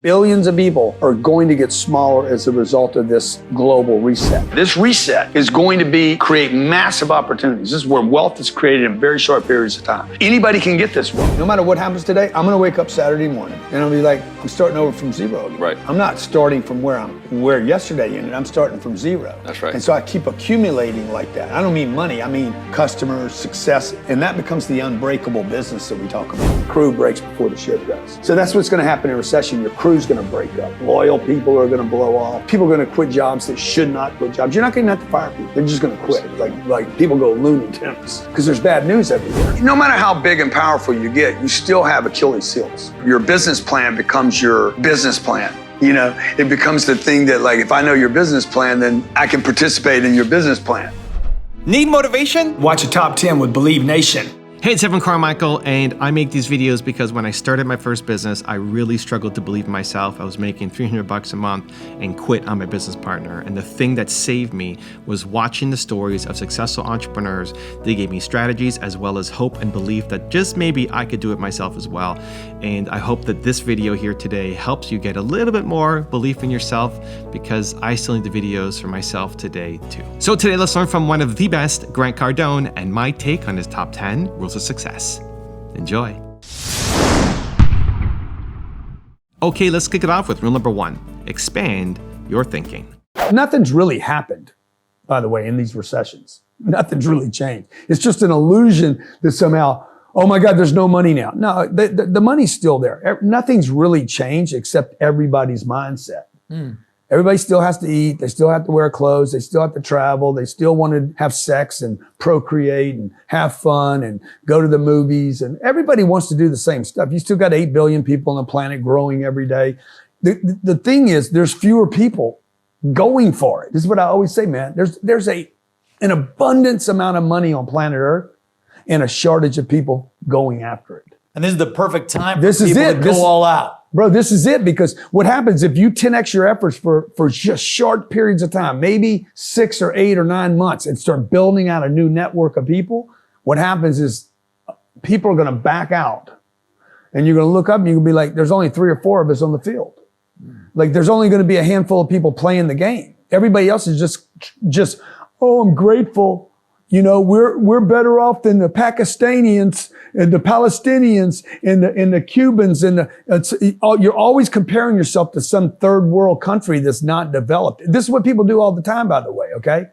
Billions of people are going to get smaller as a result of this global reset. This reset is going to create massive opportunities. This is where wealth is created in very short periods of time. Anybody can get this wealth. No matter what happens today, I'm going to wake up Saturday morning and I'll be like, I'm starting over from zero again. Right. I'm not starting from where yesterday ended. I'm starting from zero. That's right. And so I keep accumulating like that. I don't mean money. I mean customers, success, and that becomes the unbreakable business that we talk about. The crew breaks before the ship does. So that's what's going to happen in a recession. Your crew's going to break up. Loyal people are going to blow off. People are going to quit jobs that should not quit jobs. You're not going to have to fire people. They're just going to quit. Like people go Looney Tunes because there's bad news everywhere. No matter how big and powerful you get, you still have Achilles heels. Your business plan becomes your business plan. You know, it becomes the thing that, like, if I know your business plan, then I can participate in your business plan. Need motivation? Watch a Top 10 with Believe Nation. Hey, it's Evan Carmichael, and I make these videos because when I started my first business, I really struggled to believe in myself. I was making $300 a month and quit on my business partner. And the thing that saved me was watching the stories of successful entrepreneurs. They gave me strategies as well as hope and belief that just maybe I could do it myself as well. And I hope that this video here today helps you get a little bit more belief in yourself, because I still need the videos for myself today too. So today, let's learn from one of the best, Grant Cardone, and my take on his top 10 rules of success. Enjoy. Okay, let's kick it off with rule number 1. Expand your thinking. Nothing's really happened, by the way, in these recessions. Nothing's really changed. It's just an illusion that somehow, oh my God, there's no money now. No, the money's still there. Nothing's really changed except everybody's mindset. Everybody still has to eat. They still have to wear clothes. They still have to travel. They still want to have sex and procreate and have fun and go to the movies. And everybody wants to do the same stuff. You still got 8 billion people on the planet growing every day. The thing is, there's fewer people going for it. This is what I always say, man. There's an abundance amount of money on planet Earth and a shortage of people going after it. And this is the perfect time for people to go all out. Bro, this is it, because what happens if you 10x your efforts for just short periods of time, maybe 6 or 8 or 9 months, and start building out a new network of people, what happens is people are going to back out. And you're going to look up and you're going to be like, there's only 3 or 4 of us on the field. Like, there's only going to be a handful of people playing the game. Everybody else is just, oh, I'm grateful. You know, we're better off than the Pakistanians and the Palestinians and the Cubans you're always comparing yourself to some third world country that's not developed. This is what people do all the time, by the way. Okay,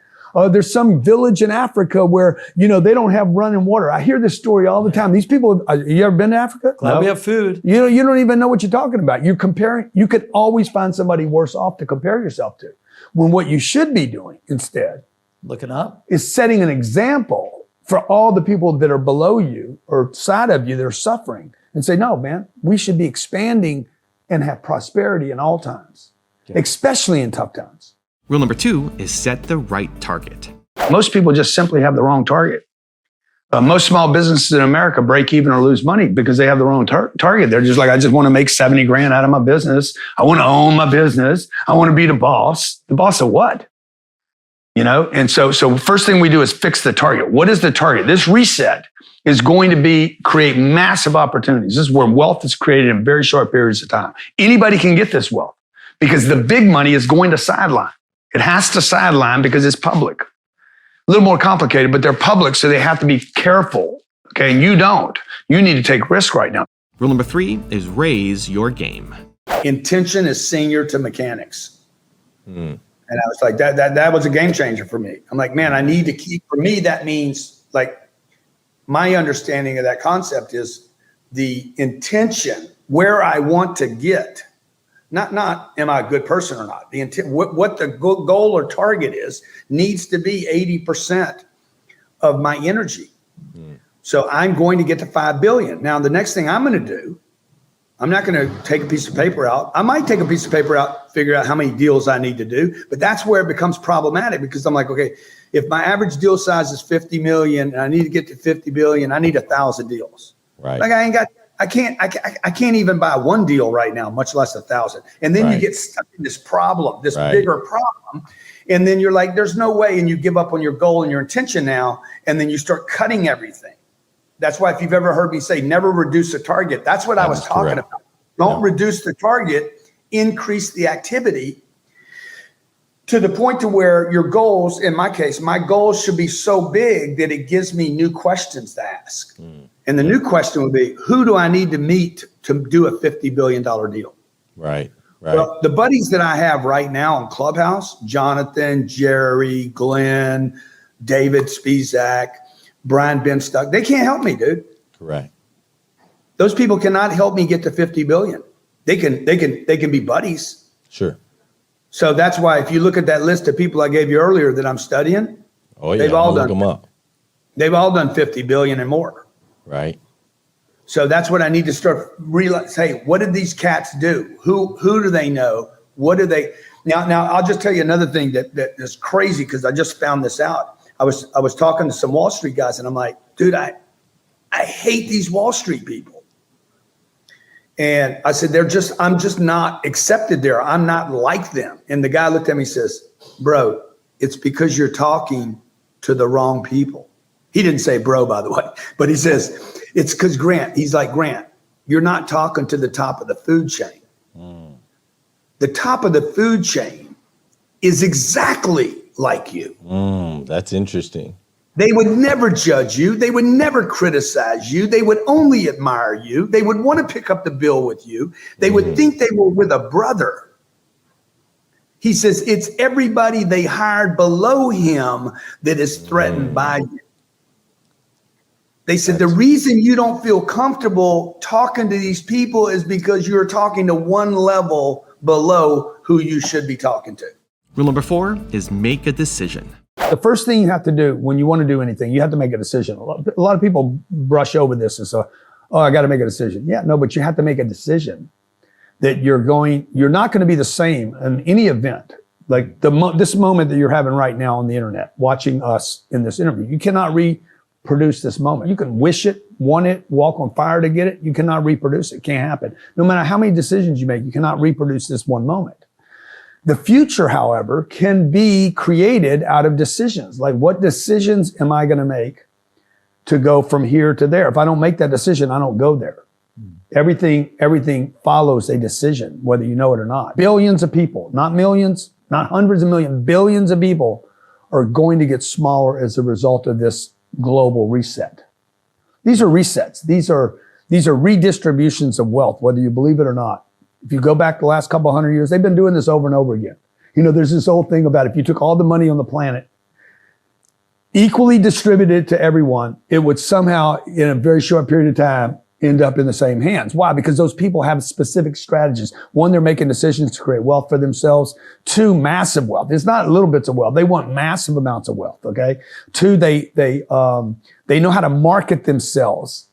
there's some village in Africa where they don't have running water. I hear this story all the time. These people, you ever been to Africa? Glad we have food. You don't even know what you're talking about. You're comparing. You could always find somebody worse off to compare yourself to, when what you should be doing instead, looking up, is setting an example for all the people that are below you or side of you that are suffering, and say, no, man, we should be expanding and have prosperity in all times, especially in tough times. Rule number 2 is set the right target. Most people just simply have the wrong target. Most small businesses in America break even or lose money because they have the wrong target. They're just like, I just want to make 70 grand out of my business. I want to own my business. I want to be the boss. The boss of what? And so first thing we do is fix the target. What is the target? This reset is going to create massive opportunities. This is where wealth is created in very short periods of time. Anybody can get this wealth because the big money is going to sideline. It has to sideline because it's public. A little more complicated, but they're public, so they have to be careful. Okay, and you don't. You need to take risk right now. Rule number 3 is raise your game. Intention is senior to mechanics. And I was like, that was a game changer for me. I'm like, man, I need to keep, for me, that means, like, my understanding of that concept is the intention, where I want to get, not am I a good person or not. The intent, what the goal or target is, needs to be 80% of my energy. So I'm going to get to 5 billion. Now, the next thing I'm going to do, I'm not going to take a piece of paper out. I might take a piece of paper out, figure out how many deals I need to do, but that's where it becomes problematic, because I'm like, okay, if my average deal size is 50 million and I need to get to 50 billion, I need 1,000 deals. Right. Like I can't even buy one deal right now, much less 1,000. And then you get stuck in this problem, this bigger problem. And then you're like, there's no way. And you give up on your goal and your intention now. And then you start cutting everything. That's why if you've ever heard me say, never reduce the target, that's what I was talking about. Don't reduce the target increase the activity to the point to where your goals, in my case, my goals should be so big that it gives me new questions to ask. And the new question would be, who do I need to meet to do a $50 billion deal? Right. Well, the buddies that I have right now in Clubhouse, Jonathan, Jerry, Glenn, David Spizak, Brian Benstock, they can't help me, dude. Correct. Those people cannot help me get to 50 billion. They can be buddies. Sure. So that's why if you look at that list of people I gave you earlier that I'm studying, Oh yeah, they've all look done them up. They've all done 50 billion and more. Right. So that's what I need to start realize. Hey, what did these cats do? Who do they know? What do they now? I'll just tell you another thing that is crazy because I just found this out. I was talking to some Wall Street guys and I'm like, dude, I hate these Wall Street people. And I said, I'm just not accepted there. I'm not like them. And the guy looked at me and says, bro, it's because you're talking to the wrong people. He didn't say bro, by the way, but he says, it's because Grant, he's like, Grant, you're not talking to the top of the food chain. The top of the food chain is exactly like you. That's interesting. They would never judge you. They would never criticize you. They would only admire you. They would want to pick up the bill with you. They would think they were with a brother. He says, it's everybody they hired below him that is threatened by you. They said, the reason you don't feel comfortable talking to these people is because you're talking to one level below who you should be talking to. Rule number 4 is make a decision. The first thing you have to do when you want to do anything, you have to make a decision. A lot of people brush over this and say, oh, I got to make a decision. Yeah, no, but you have to make a decision that you're not going to be the same in any event. Like this moment that you're having right now on the internet, watching us in this interview, you cannot reproduce this moment. You can wish it, want it, walk on fire to get it. You cannot reproduce it. It can't happen. No matter how many decisions you make, you cannot reproduce this one moment. The future, however, can be created out of decisions. Like, what decisions am I going to make to go from here to there? If I don't make that decision, I don't go there. Everything follows a decision, whether you know it or not. Billions of people, not millions, not hundreds of millions, billions of people are going to get smaller as a result of this global reset. These are resets. These are redistributions of wealth, whether you believe it or not. If you go back the last couple 100 years, they've been doing this over and over again. You know, there's this old thing about if you took all the money on the planet, equally distributed to everyone, it would somehow, in a very short period of time, end up in the same hands. Why? Because those people have specific strategies. One, they're making decisions to create wealth for themselves. Two, massive wealth. It's not little bits of wealth. They want massive amounts of wealth, okay? Two, they know how to market themselves.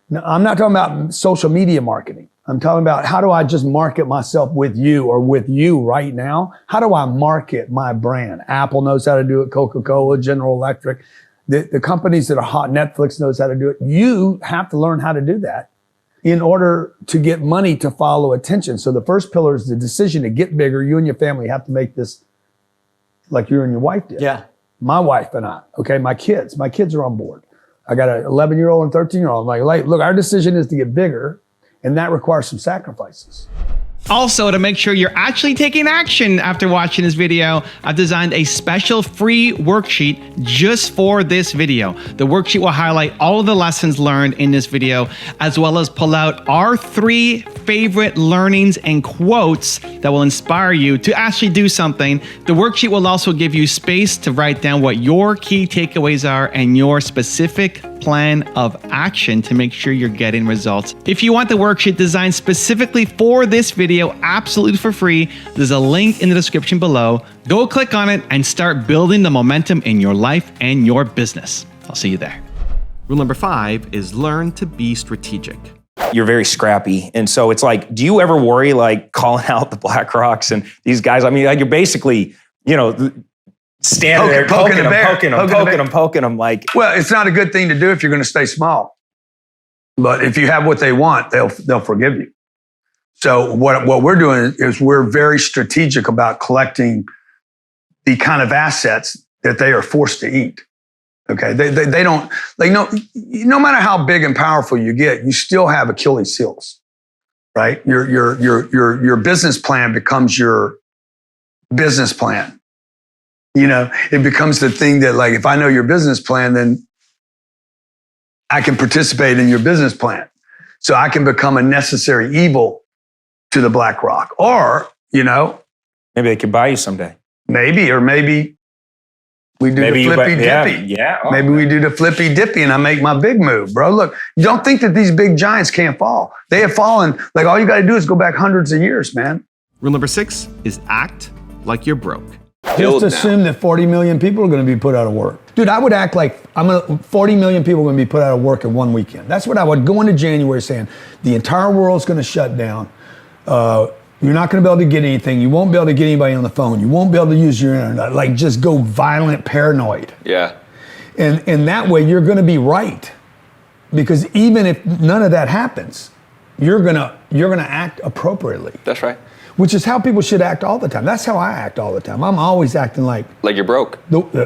Now, I'm not talking about social media marketing. I'm talking about how do I just market myself with you or with you right now? How do I market my brand? Apple knows how to do it, Coca-Cola, General Electric. The companies that are hot, Netflix knows how to do it. You have to learn how to do that in order to get money to follow attention. So the first pillar is the decision to get bigger. You and your family have to make this like you and your wife did. Yeah. My wife and I, okay, my kids are on board. I got an 11-year-old and 13-year-old. I'm like, look, our decision is to get bigger. And that requires some sacrifices. Also, to make sure you're actually taking action after watching this video, I've designed a special free worksheet just for this video. The worksheet will highlight all of the lessons learned in this video, as well as pull out our 3 favorite learnings and quotes that will inspire you to actually do something. The worksheet will also give you space to write down what your key takeaways are and your specific plan of action to make sure you're getting results. If you want the worksheet designed specifically for this video, absolutely for free, there's a link in the description below. Go click on it and start building the momentum in your life and your business. I'll see you there. Rule number 5 is learn to be strategic. You're very scrappy. And so it's like, do you ever worry like calling out the BlackRocks and these guys? I mean, like you're basically, you know, standing there poking them like. Well, it's not a good thing to do if you're going to stay small. But if you have what they want, they'll forgive you. So what we're doing is we're very strategic about collecting the kind of assets that they are forced to eat. Okay, they don't, like, no matter how big and powerful you get, you still have Achilles heels. right? Your business plan becomes your business plan. You know, it becomes the thing that, like, if I know your business plan, then I can participate in your business plan. So I can become a necessary evil to the BlackRock. Or, you know, maybe they could buy you someday. Maybe we do the flippy dippy. Yeah. Oh, maybe we do the flippy dippy and I make my big move, bro. Look, you don't think that these big giants can't fall. They have fallen. Like, all you got to do is go back hundreds of years, man. Rule number 6 is act like you're broke. Just assume that 40 million people are going to be put out of work. Dude, I would act like 40 million people are going to be put out of work in one weekend. That's what I would go into January saying. The entire world's going to shut down. You're not going to be able to get anything. You won't be able to get anybody on the phone. You won't be able to use your internet. Like, just go violent paranoid. Yeah. And that way you're going to be right. Because even if none of that happens, you're going to act appropriately. That's right. Which is how people should act all the time. That's how I act all the time. I'm always acting like you're broke.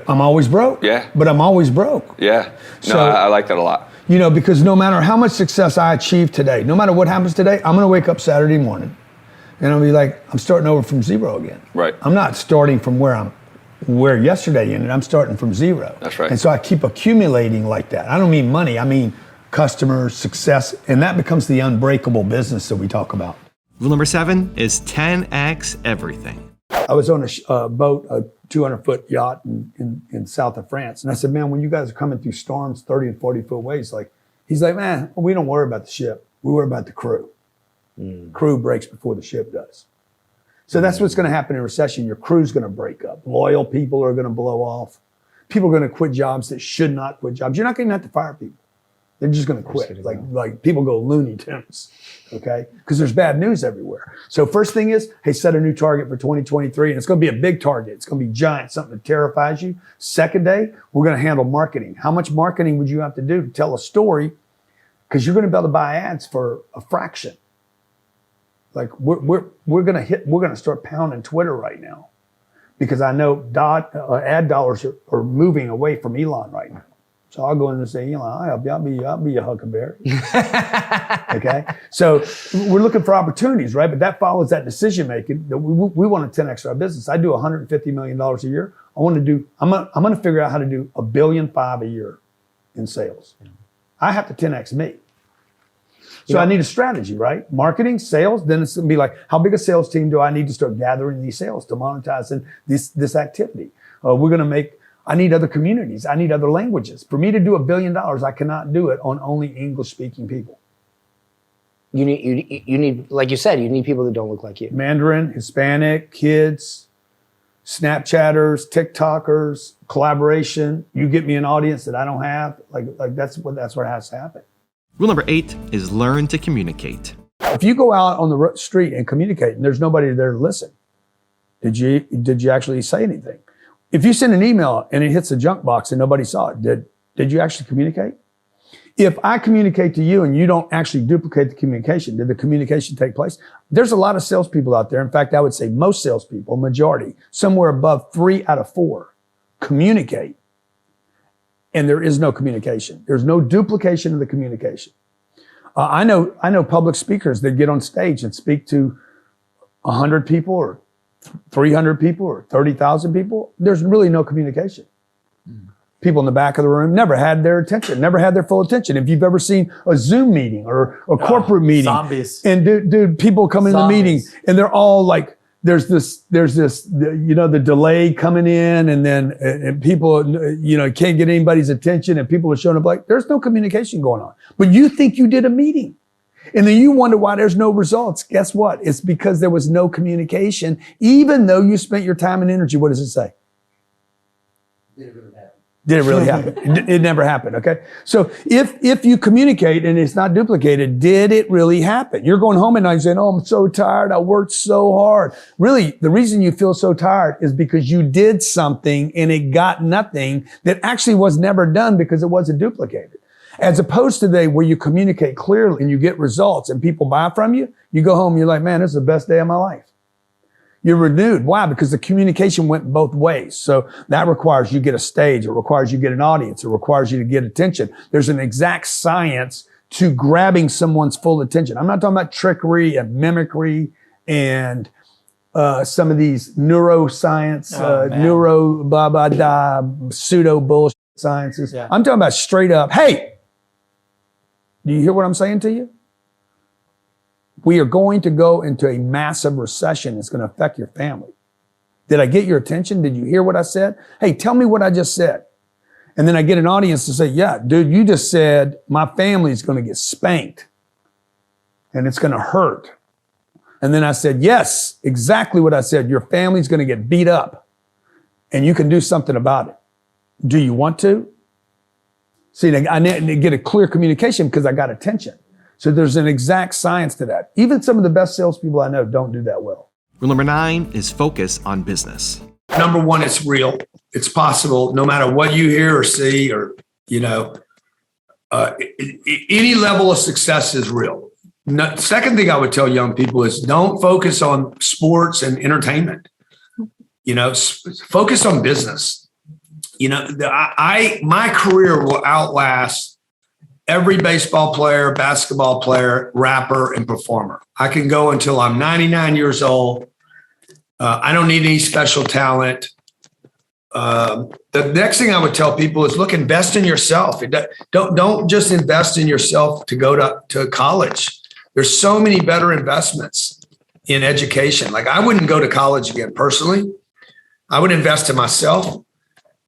I'm always broke. Yeah. But I'm always broke. Yeah. No, So, I like that a lot. You know, because no matter how much success I achieve today, no matter what happens today, I'm going to wake up Saturday morning and I'll be like, I'm starting over from zero again. Right. I'm not starting from where yesterday ended. I'm starting from zero. That's right. And so I keep accumulating like that. I don't mean money. I mean customers, success, and that becomes the unbreakable business that we talk about. Rule number 7 is 10x everything. I was on a boat, a 200-foot yacht in south of France. And I said, man, when you guys are coming through storms 30 and 40-foot waves, he's like, man, we don't worry about the ship. We worry about the crew. Crew breaks before the ship does. So that's what's going to happen in a recession. Your crew's going to break up. Loyal people are going to blow off. People are going to quit jobs that should not quit jobs. You're not going to have to fire people. They're just going to quit. Like people go Looney Tunes, okay? Because there's bad news everywhere. So first thing is, hey, set a new target for 2023, and it's going to be a big target. It's going to be giant, something that terrifies you. Second day, we're going to handle marketing. How much marketing would you have to do to tell a story? Because you're going to be able to buy ads for a fraction. Like we're going to start pounding Twitter right now, because I know ad dollars are moving away from Elon right now. So I'll go in and say, Elon, I'll be a huckleberry. Okay. So we're looking for opportunities, right? But that follows that decision making. We want to 10x our business. I do $150 million a year. I'm going to figure out how to do $1.5 billion a year in sales. I have to 10x me. So I need a strategy, right? Marketing, sales. Then it's going to be like, how big a sales team do I need to start gathering these sales to monetize this activity? I need other communities. I need other languages. For me to do $1 billion, I cannot do it on only English-speaking people. You need, like you said, you need people that don't look like you. Mandarin, Hispanic, kids, Snapchatters, TikTokers, collaboration. You get me an audience that I don't have. Like that's what has to happen. Rule number 8 is learn to communicate. If you go out on the street and communicate and there's nobody there to listen, did you actually say anything? If you send an email and it hits the junk box and nobody saw it, did you actually communicate? If I communicate to you and you don't actually duplicate the communication, did the communication take place? There's a lot of salespeople out there. In fact, I would say most salespeople, majority, somewhere above 3 out of 4 communicate. And there is no communication. There's no duplication of the communication. I know public speakers that get on stage and speak to 100 people or 300 people or 30,000 people. There's really no communication. People in the back of the room never had their attention, never had their full attention. If you've ever seen a Zoom meeting or a corporate meeting, zombies. And dude, people come in the meeting and they're all like, there's this, the delay coming in, and then and people, can't get anybody's attention, and people are showing up like there's no communication going on. But you think you did a meeting, and then you wonder why there's no results. Guess what? It's because there was no communication, even though you spent your time and energy. What does it say? Did it really happen? It never happened, okay? So if you communicate and it's not duplicated, did it really happen? You're going home at night saying, oh, I'm so tired. I worked so hard. Really, the reason you feel so tired is because you did something and it got nothing that actually was never done because it wasn't duplicated. As opposed to where you communicate clearly and you get results and people buy from you, you go home and you're like, man, this is the best day of my life. You're renewed. Why? Because the communication went both ways. So that requires you get a stage. It requires you get an audience. It requires you to get attention. There's an exact science to grabbing someone's full attention. I'm not talking about trickery and mimicry and some of these neuroscience, neuro blah blah blah, pseudo bullshit sciences. Yeah. I'm talking about straight up, hey, do you hear what I'm saying to you? We are going to go into a massive recession. It's going to affect your family. Did I get your attention? Did you hear what I said? Hey, tell me what I just said. And then I get an audience to say, yeah, dude, you just said my family's going to get spanked and it's going to hurt. And then I said, yes, exactly what I said. Your family's going to get beat up and you can do something about it. Do you want to? See, I need to get a clear communication because I got attention. So there's an exact science to that. Even some of the best salespeople I know don't do that well. Rule number 9 is focus on business. Number one, it's real. It's possible, no matter what you hear or see, or any level of success is real. Second thing I would tell young people is don't focus on sports and entertainment. Focus on business. My career will outlast every baseball player, basketball player, rapper, and performer. I can go until I'm 99 years old. I don't need any special talent. The next thing I would tell people is, look, invest in yourself. Don't just invest in yourself to go to college. There's so many better investments in education. Like, I wouldn't go to college again personally. I would invest in myself.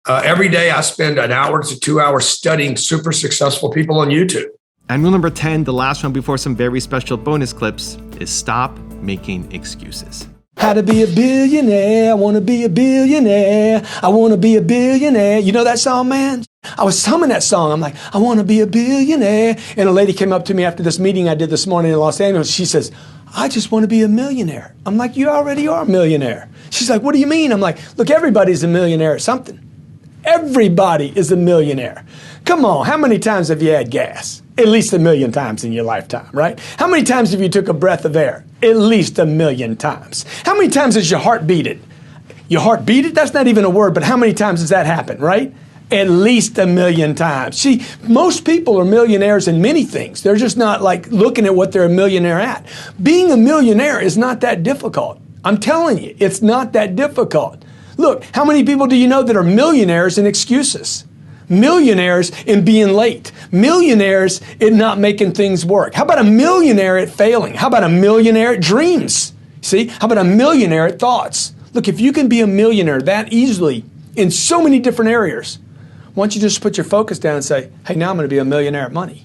Every day I spend an hour to 2 hours studying super successful people on YouTube. And rule number 10, the last one before some very special bonus clips, is stop making excuses. How to be a billionaire. I want to be a billionaire. I want to be a billionaire. You know that song, man? I was humming that song. I'm like, I want to be a billionaire. And a lady came up to me after this meeting I did this morning in Los Angeles. She says, I just want to be a millionaire. I'm like, you already are a millionaire. She's like, what do you mean? I'm like, look, everybody's a millionaire at something. Everybody is a millionaire. Come on, how many times have you had gas? At least 1 million times in your lifetime, right? How many times have you took a breath of air? At least 1 million times. How many times has your heart beaten? Your heart beaten? That's not even a word, but how many times does that happen, right? At least 1 million times. See, most people are millionaires in many things. They're just not like looking at what they're a millionaire at. Being a millionaire is not that difficult. I'm telling you, it's not that difficult. Look, how many people do you know that are millionaires in excuses? Millionaires in being late. Millionaires in not making things work. How about a millionaire at failing? How about a millionaire at dreams? See, how about a millionaire at thoughts? Look, if you can be a millionaire that easily in so many different areas, why don't you just put your focus down and say, hey, now I'm going to be a millionaire at money?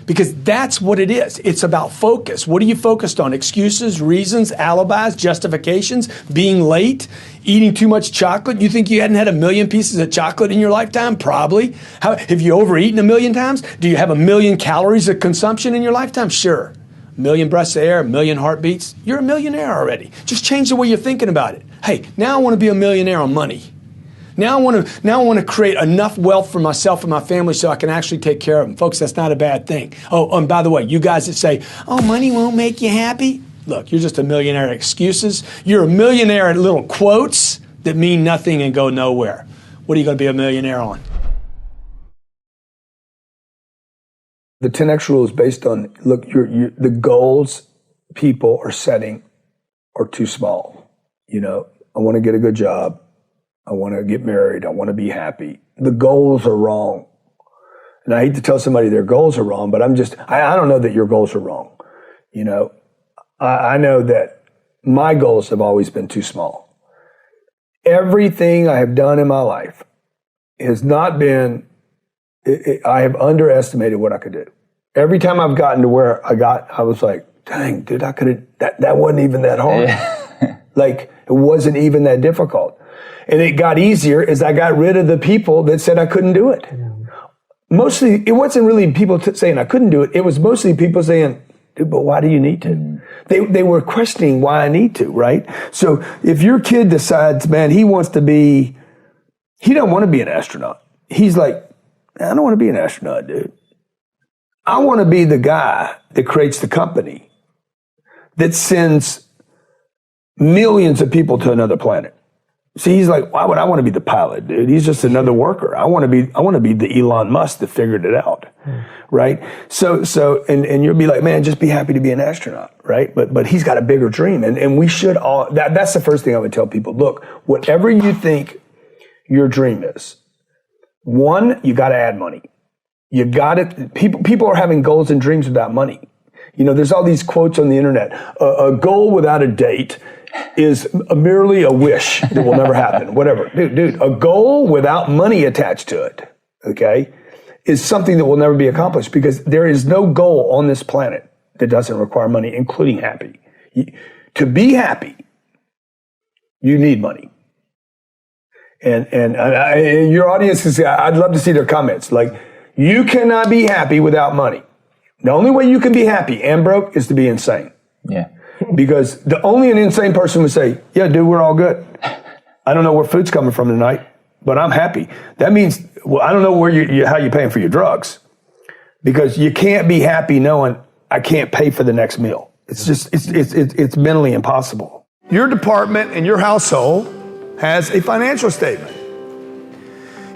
Because that's what it is. It's about focus. What are you focused on? Excuses, reasons, alibis, justifications, being late, eating too much chocolate. You think you hadn't had 1 million pieces of chocolate in your lifetime? Probably. Have you overeaten 1 million times? Do you have 1 million calories of consumption in your lifetime? Sure. 1 million breaths of air, 1 million heartbeats. You're a millionaire already. Just change the way you're thinking about it. Hey, now I want to be a millionaire on money. Now I want to create enough wealth for myself and my family so I can actually take care of them. Folks, that's not a bad thing. Oh, and by the way, you guys that say, oh, money won't make you happy. Look, you're just a millionaire at excuses. You're a millionaire at little quotes that mean nothing and go nowhere. What are you going to be a millionaire on? The 10X rule is based on, look, the goals people are setting are too small. I want to get a good job. I want to get married. I want to be happy. The goals are wrong. And I hate to tell somebody their goals are wrong, but I don't know that your goals are wrong. I know that my goals have always been too small. Everything I have done in my life has not been, I have underestimated what I could do. Every time I've gotten to where I was like, dang, dude, I could have, that wasn't even that hard. Like, it wasn't even that difficult. And it got easier as I got rid of the people that said I couldn't do it. Mostly, it wasn't really people saying I couldn't do it. It was mostly people saying, dude, but why do you need to? They were questioning why I need to, right? So if your kid decides, man, he don't want to be an astronaut. He's like, I don't want to be an astronaut, dude. I want to be the guy that creates the company that sends millions of people to another planet. See, he's like, why would I want to be the pilot, dude? He's just another worker. I want to be the Elon Musk that figured it out, right? So, and you'll be like, man, just be happy to be an astronaut, right? But he's got a bigger dream, and we should all. That's the first thing I would tell people. Look, whatever you think your dream is, one, you got to add money. You got it. People are having goals and dreams without money. You know, there's all these quotes on the internet. A goal without a date is merely a wish that will never happen. Whatever. Dude, a goal without money attached to it, okay, is something that will never be accomplished, because there is no goal on this planet that doesn't require money, including happy. To be happy, you need money. And your audience is, I'd love to see their comments. Like, you cannot be happy without money. The only way you can be happy and broke is to be insane. Yeah. Because only an insane person would say, yeah, dude, we're all good. I don't know where food's coming from tonight, but I'm happy. That means, well, I don't know where how you're paying for your drugs. Because you can't be happy knowing I can't pay for the next meal. It's just, it's mentally impossible. Your department and your household has a financial statement.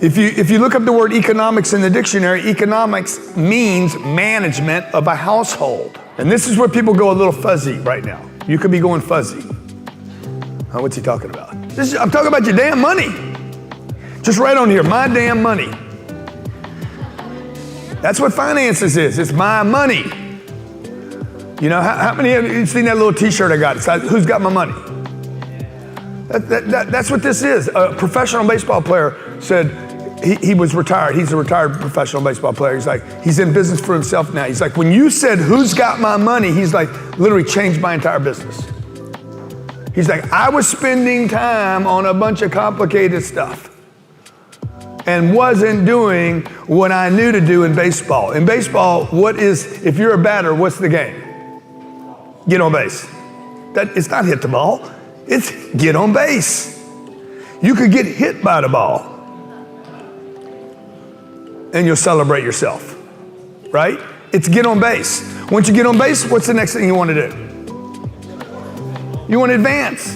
If you look up the word economics in the dictionary, economics means management of a household. And this is where people go a little fuzzy right now. You could be going fuzzy. What's he talking about? I'm talking about your damn money. Just right on here, my damn money. That's what finances is. It's my money. You know, how many of you seen that little t-shirt I got? It's like, who's got my money? That's what this is. A professional baseball player said, he was retired. He's a retired professional baseball player. He's like, he's in business for himself now. He's like, when you said, who's got my money? He's like, literally changed my entire business. He's like, I was spending time on a bunch of complicated stuff and wasn't doing what I knew to do in baseball. In baseball, if you're a batter, what's the game? Get on base. It's not hit the ball. It's get on base. You could get hit by the ball and you'll celebrate yourself, right? It's get on base. Once you get on base, what's the next thing you want to do? You want to advance.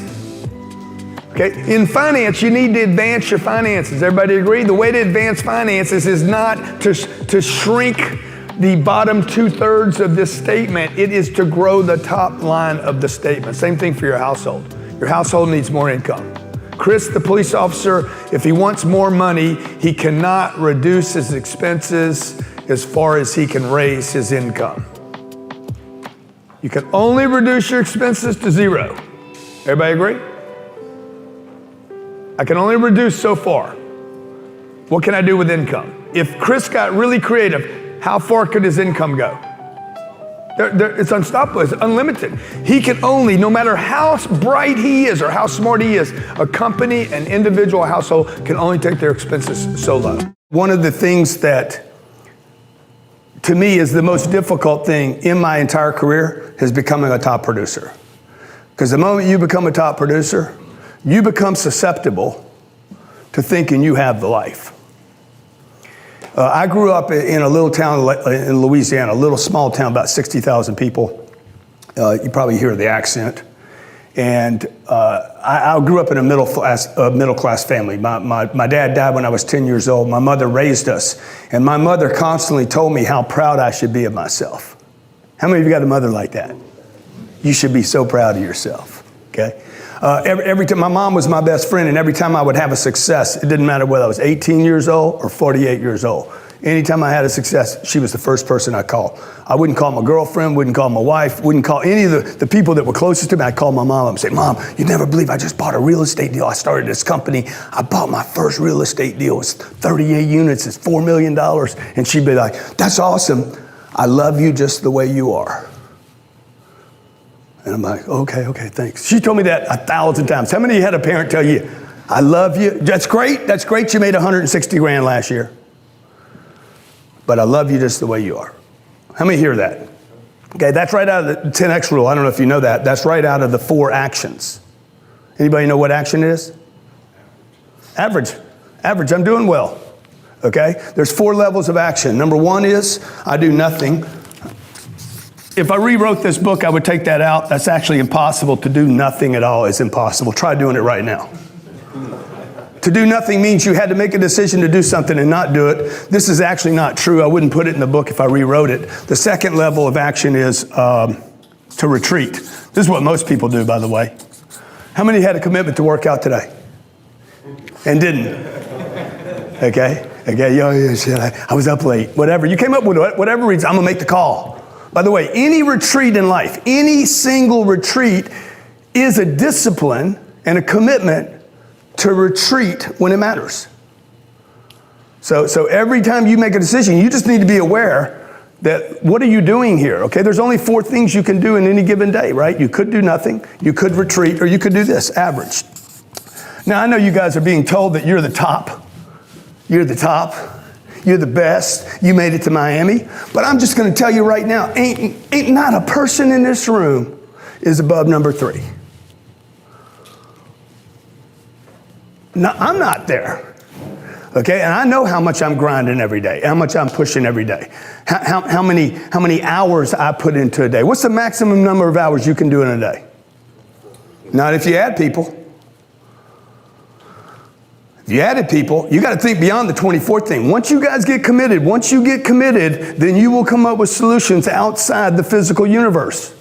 Okay, in finance, you need to advance your finances. Everybody agree? The way to advance finances is not to shrink the bottom 2/3 of this statement. It is to grow the top line of the statement. Same thing for your household. Your household needs more income. Chris, the police officer, if he wants more money, he cannot reduce his expenses as far as he can raise his income. You can only reduce your expenses to zero. Everybody agree? I can only reduce so far. What can I do with income? If Chris got really creative, how far could his income go? It's unstoppable, it's unlimited. He can only, no matter how bright he is or how smart he is, a company, an individual household can only take their expenses so low. One of the things that, to me, is the most difficult thing in my entire career is becoming a top producer. Because the moment you become a top producer, you become susceptible to thinking you have the life. I grew up in a little town in Louisiana, a little small town, about 60,000 people. You probably hear the accent. And I grew up in a middle class family. My dad died when I was 10 years old. My mother raised us. And my mother constantly told me how proud I should be of myself. How many of you got a mother like that? You should be so proud of yourself, okay? Every time, my mom was my best friend, and every time I would have a success, it didn't matter whether I was 18 years old or 48 years old. Anytime I had a success, she was the first person I called. I wouldn't call my girlfriend, wouldn't call my wife, wouldn't call any of the people that were closest to me. I'd call my mom and say, Mom, you'd never believe I just bought a real estate deal. I started this company. I bought my first real estate deal. It's 38 units. It's $4 million. And she'd be like, that's awesome. I love you just the way you are. And I'm like, okay, thanks. She told me that 1,000 times. How many of you had a parent tell you, I love you? That's great. You made 160 grand last year. But I love you just the way you are. How many hear that? Okay, that's right out of the 10X rule. I don't know if you know that. That's right out of the 4 actions. Anybody know what action it is? Average, I'm doing well. Okay, there's 4 levels of action. Number 1 is I do nothing. If I rewrote this book, I would take that out. That's actually impossible. To do nothing at all is impossible. Try doing it right now. To do nothing means you had to make a decision to do something and not do it. This is actually not true. I wouldn't put it in the book if I rewrote it. The second level of action is to retreat. This is what most people do, by the way. How many had a commitment to work out today and didn't? Okay, yeah, shit, I was up late. Whatever, you came up with whatever reason, I'm gonna make the call. By the way, any retreat in life, any single retreat is a discipline and a commitment to retreat when it matters. So every time you make a decision, you just need to be aware that what are you doing here, okay? There's only 4 things you can do in any given day, right? You could do nothing, you could retreat, or you could do this, average. Now, I know you guys are being told that you're the top. You're the top. You're the best. You made it to Miami. But I'm just gonna tell you right now, ain't not a person in this room is above number 3. No, I'm not there, okay? And I know how much I'm grinding every day, how much I'm pushing every day, how many hours I put into a day. What's the maximum number of hours you can do in a day? Not if you add people. If you added people, you got to think beyond the 24th thing. Once you guys get committed, then you will come up with solutions outside the physical universe.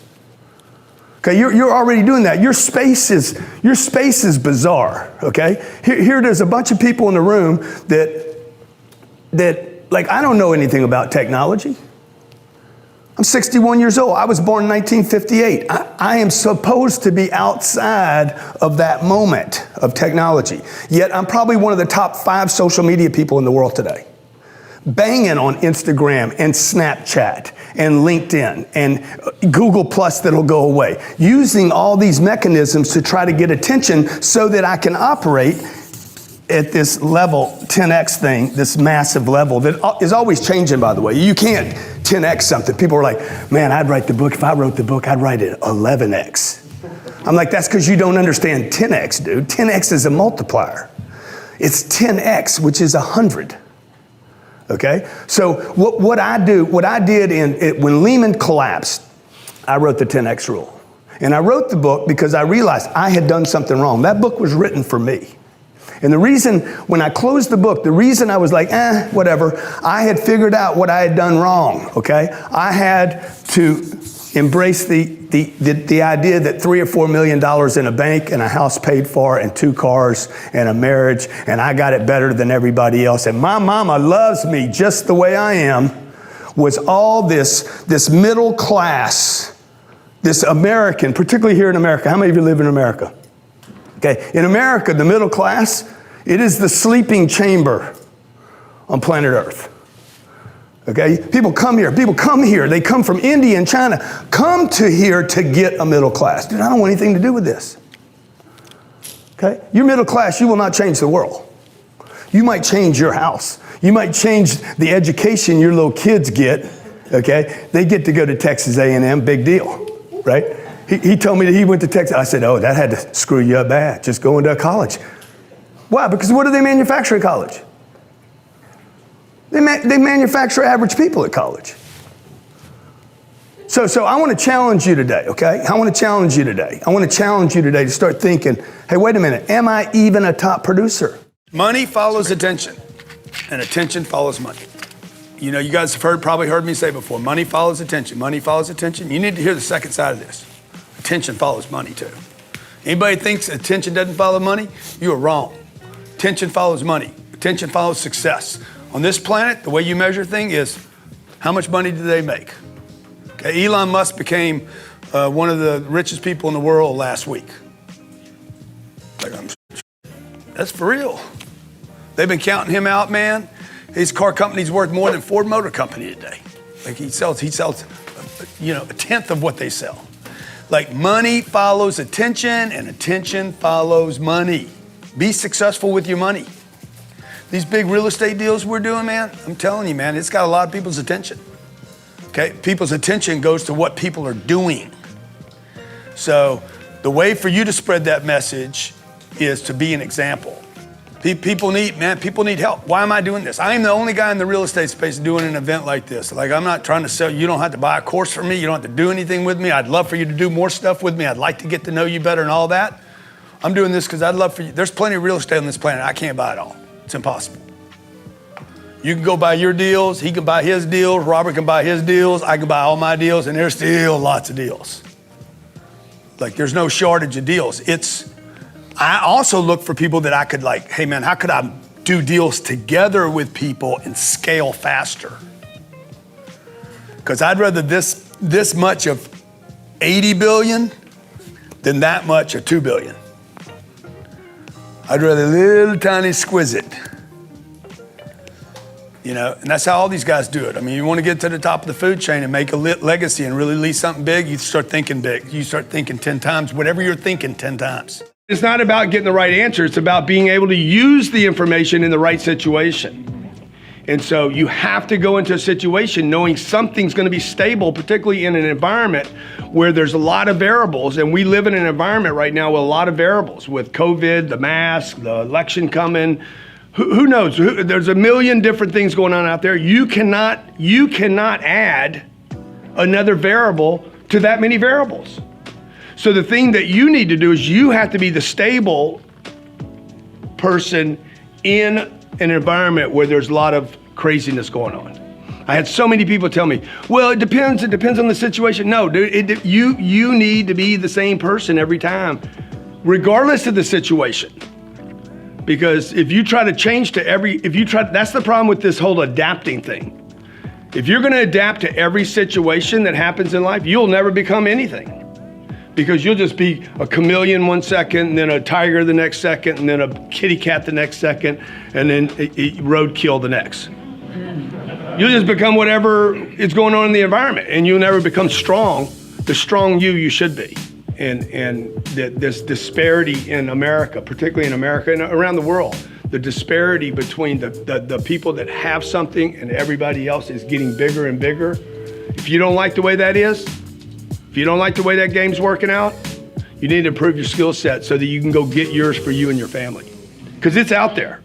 Okay, you're already doing that. Your space is bizarre, okay? Here there's a bunch of people in the room that like, I don't know anything about technology. I'm 61 years old. I was born in 1958. I am supposed to be outside of that moment of technology. Yet I'm probably one of the top 5 social media people in the world today. Banging on Instagram and Snapchat and LinkedIn and Google Plus that'll go away. Using all these mechanisms to try to get attention so that I can operate at this level 10x thing, this massive level that is always changing, by the way. You can't 10x something. People are like, man, I'd write the book. If I wrote the book, I'd write it 11x. I'm like, that's because you don't understand 10x, dude. 10x is a multiplier. It's 10x, which is 100. Okay? So what I did when Lehman collapsed, I wrote the 10x rule. And I wrote the book because I realized I had done something wrong. That book was written for me. And the reason, when I closed the book, the reason I was like, whatever, I had figured out what I had done wrong, okay? I had to embrace the idea that $3 or $4 million in a bank and a house paid for and 2 cars and a marriage, and I got it better than everybody else. And my mama loves me just the way I am, was all this middle class, this American, particularly here in America. How many of you live in America? Okay, in America, the middle class, it is the sleeping chamber on planet Earth. Okay, people come here, they come from India and China, come to here to get a middle class. Dude, I don't want anything to do with this. Okay, you're middle class, you will not change the world. You might change your house. You might change the education your little kids get, okay? They get to go to Texas A&M, big deal, right? He told me that he went to Texas. I said, oh, that had to screw you up bad, just going to college. Why? Because what do they manufacture at college? They manufacture average people at college. So I want to challenge you today, okay? I want to challenge you today to start thinking, hey, wait a minute, am I even a top producer? Money follows attention, and attention follows money. You know, you guys have probably heard me say before, money follows attention, money follows attention. You need to hear the second side of this. Attention follows money too. Anybody thinks attention doesn't follow money? You are wrong. Attention follows money. Attention follows success. On this planet, the way you measure things is how much money do they make? Okay, Elon Musk became one of the richest people in the world last week. That's for real. They've been counting him out, man. His car company's worth more than Ford Motor Company today. Like he sells, you know, a tenth of what they sell. Like money follows attention and attention follows money. Be successful with your money. These big real estate deals we're doing, man, I'm telling you, man, it's got a lot of people's attention. Okay, people's attention goes to what people are doing. So the way for you to spread that message is to be an example. People need help. Why am I doing this? I am the only guy in the real estate space doing an event like this. Like, I'm not trying to sell. You don't have to buy a course from me. You don't have to do anything with me. I'd love for you to do more stuff with me. I'd like to get to know you better and all that. I'm doing this because I'd love for you. There's plenty of real estate on this planet. I can't buy it all. It's impossible. You can go buy your deals. He can buy his deals. Robert can buy his deals. I can buy all my deals. And there's still lots of deals. Like, there's no shortage of deals. I also look for people that I could like, hey man, how could I do deals together with people and scale faster? Because I'd rather this much of 80 billion than that much of 2 billion. I'd rather little tiny exquisite. You know, and that's how all these guys do it. I mean, you want to get to the top of the food chain and make a legacy and really leave something big, you start thinking big. You start thinking 10 times, whatever you're thinking 10 times. It's not about getting the right answer. It's about being able to use the information in the right situation. And so you have to go into a situation knowing something's going to be stable, particularly in an environment where there's a lot of variables. And we live in an environment right now with a lot of variables, with COVID, the mask, the election coming. Who knows? There's a million different things going on out there. You cannot add another variable to that many variables. So the thing that you need to do is you have to be the stable person in an environment where there's a lot of craziness going on. I had so many people tell me, well, it depends on the situation. No, dude, you need to be the same person every time, regardless of the situation. Because if you try to change to that's the problem with this whole adapting thing. If you're gonna adapt to every situation that happens in life, you'll never become anything. Because you'll just be a chameleon 1 second, and then a tiger the next second, and then a kitty cat the next second, and then roadkill the next. You'll just become whatever is going on in the environment, and you'll never become strong, the strong you should be. And this disparity in America, particularly in America and around the world, the disparity between the people that have something and everybody else is getting bigger and bigger. If you don't like the way that is, if you don't like the way that game's working out, you need to improve your skill set so that you can go get yours for you and your family. Because it's out there.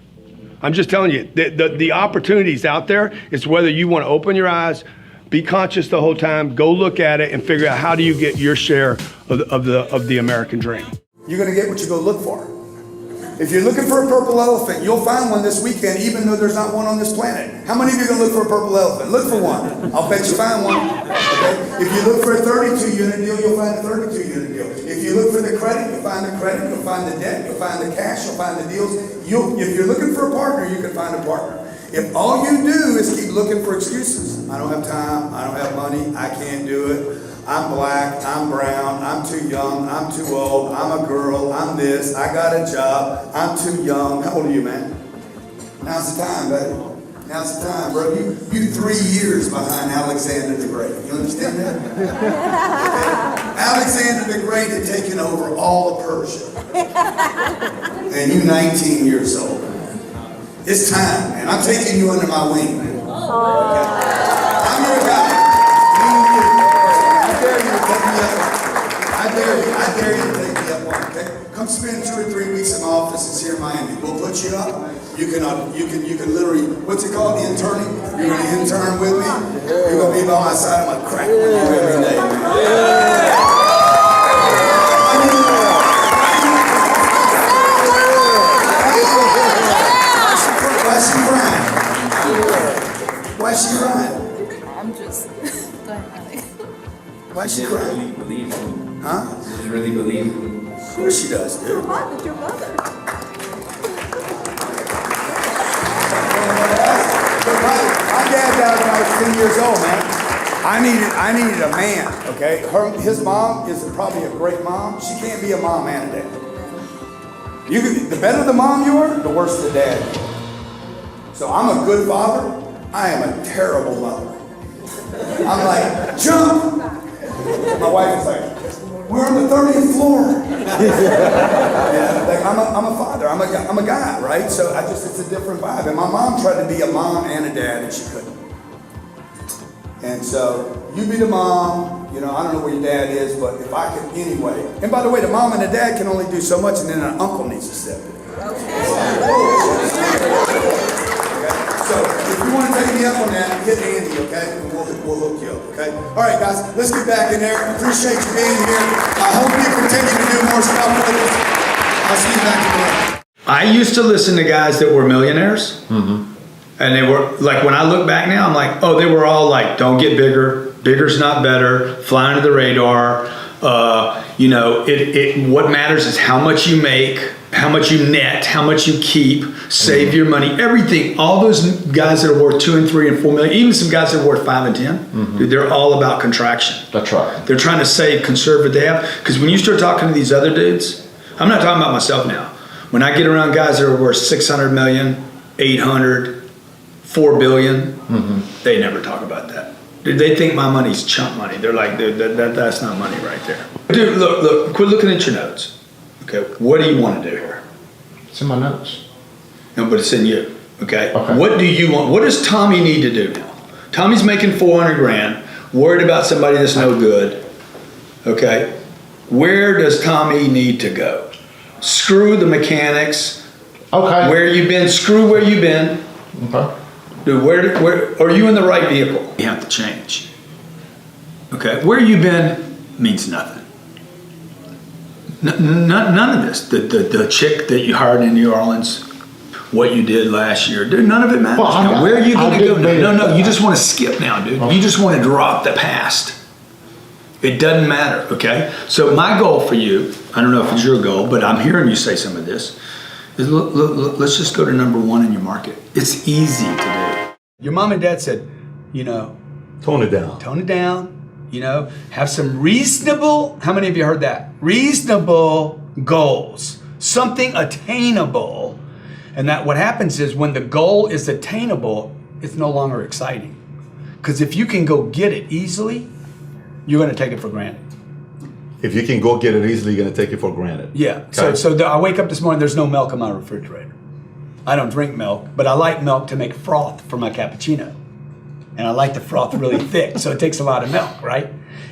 I'm just telling you, the opportunity's out there. It's whether you want to open your eyes, be conscious the whole time, go look at it and figure out how do you get your share of the American dream. You're gonna get what you go look for. If you're looking for a purple elephant, you'll find one this weekend, even though there's not one on this planet. How many of you are gonna look for a purple elephant? Look for one. I'll bet you find one. Okay? If you look for a 32-unit deal, you'll find a 32-unit deal. If you look for the credit, you'll find the credit, you'll find the debt, you'll find the cash, you'll find the deals. If you're looking for a partner, you can find a partner. If all you do is keep looking for excuses, I don't have time, I don't have money, I can't do it, I'm black, I'm brown, I'm too young, I'm too old, I'm a girl, I'm this, I got a job, I'm too young. How old are you, man? Now's the time, baby. Now's the time, bro. You 3 years behind Alexander the Great. You understand that? Okay. Alexander the Great had taken over all of Persia. And you're 19 years old. It's time, man. I'm taking you under my wing, man. Okay? I'm your guy. I dare you to take me up. I dare you to take me up on, okay? Come spend 2 or 3 weeks in my office. It's here in Miami. We'll put you up. You can literally, what's it called? Interning? You're gonna intern with me. You're gonna be by my side. I'm gonna crack with you every day, man. Why is she crying? I'm just dynamic. Why is she crying? Really believe me. Huh? Just really believe me. Of course she does, dude. With your mother. My dad died when I was 10 years old, man. I needed a man, okay? His mom is probably a great mom. She can't be a mom and a dad. The better the mom you are, the worse the dad. So I'm a good father. I am a terrible mother. I'm like, jump! My wife is like, we're on the 30th floor. Yeah, like I'm a father. I'm a guy, right? So it's a different vibe. And my mom tried to be a mom and a dad, and she couldn't. And so you be the mom. You know, I don't know where your dad is, but if I could anyway. And by the way, the mom and the dad can only do so much, and then an uncle needs to step in. So if you want to take me up on that, hit Andy, okay? And we'll hook you up, okay? All right, guys, let's get back in there. Appreciate you being here. I hope you continue to do more stuff with us. I used to listen to guys that were millionaires, and they were like, when I look back now, I'm like, oh, they were all like, don't get bigger, bigger's not better, fly under the radar. You know, what matters is how much you make, how much you net, how much you keep, save your money, everything. All those guys that are worth 2 and 3 and 4 million, even some guys that are worth 5 and 10, dude, they're all about contraction. That's right. They're trying to save, conserve what they have. Because when you start talking to these other dudes, I'm not talking about myself now. When I get around guys that are worth 600 million, 800, 4 billion, they never talk about that. Dude, they think my money's chump money. They're like, dude, that's not money right there. Dude, look, quit looking at your notes. Okay, what do you want to do here? It's in my notes. No, but it's in you. Okay? What do you want? What does Tommy need to do now? Tommy's making 400 grand, worried about somebody that's no good. Okay? Where does Tommy need to go? Screw the mechanics. Okay. Where you been? Screw where you been. Okay. Dude, where are you in the right vehicle? You have to change. Okay? Where you been means nothing. None of this. The chick that you hired in New Orleans, what you did last year, dude, none of it matters. Now, where are you going to go now? No, you just want to skip now, dude. You just want to drop the past. It doesn't matter, okay? So my goal for you, I don't know if it's your goal, but I'm hearing you say some of this, is let's just go to number 1 in your market. It's easy to do. Your mom and dad said, you know, Tone it down. Tone it down. You know, have some reasonable, how many of you heard that? Reasonable goals, something attainable. And that what happens is when the goal is attainable, it's no longer exciting. Because if you can go get it easily, you're going to take it for granted. If you can go get it easily, you're going to take it for granted. Yeah. Okay. So I wake up this morning, there's no milk in my refrigerator. I don't drink milk, but I like milk to make froth for my cappuccino. And I like the froth really thick, so it takes a lot of milk, right?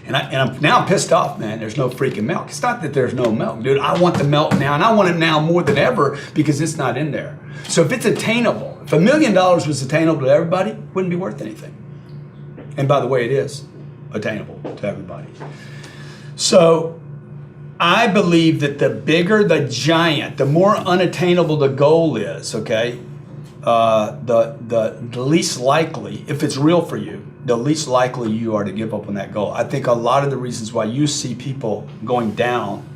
And I'm pissed off, man. There's no freaking milk. It's not that there's no milk, dude. I want the milk now, and I want it now more than ever because it's not in there. So if it's attainable, if $1 million was attainable to everybody, it wouldn't be worth anything. And by the way, it is attainable to everybody. So I believe that the bigger the giant, the more unattainable the goal is, okay? The least likely, if it's real for you, the least likely you are to give up on that goal. I think a lot of the reasons why you see people going down